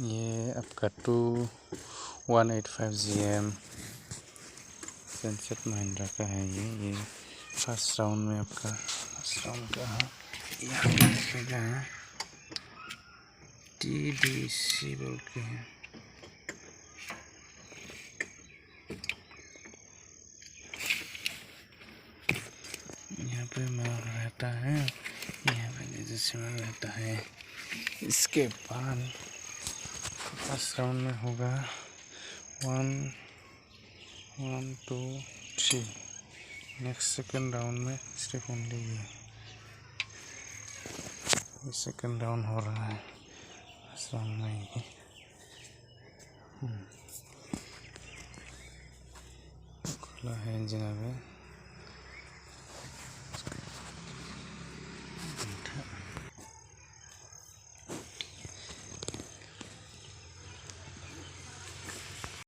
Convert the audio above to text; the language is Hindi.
ये आपका 2185GM सेंसेट महिंद्रा का है। ये फर्स्ट राउंड में आपका फर्स्ट राउंड का है। यहाँ पे लिखा है TDC बोल के है। यहाँ पे माल रहता है, यहाँ पे जैसे माल रहता है। इसके बाद फर्स्ट राउंड में होगा 1 2 3। नेक्स्ट सेकंड राउंड में सिर्फ ओनली ये सेकंड राउंड हो रहा है। फर्स्ट राउंड में ही खुला है इंजन अभी।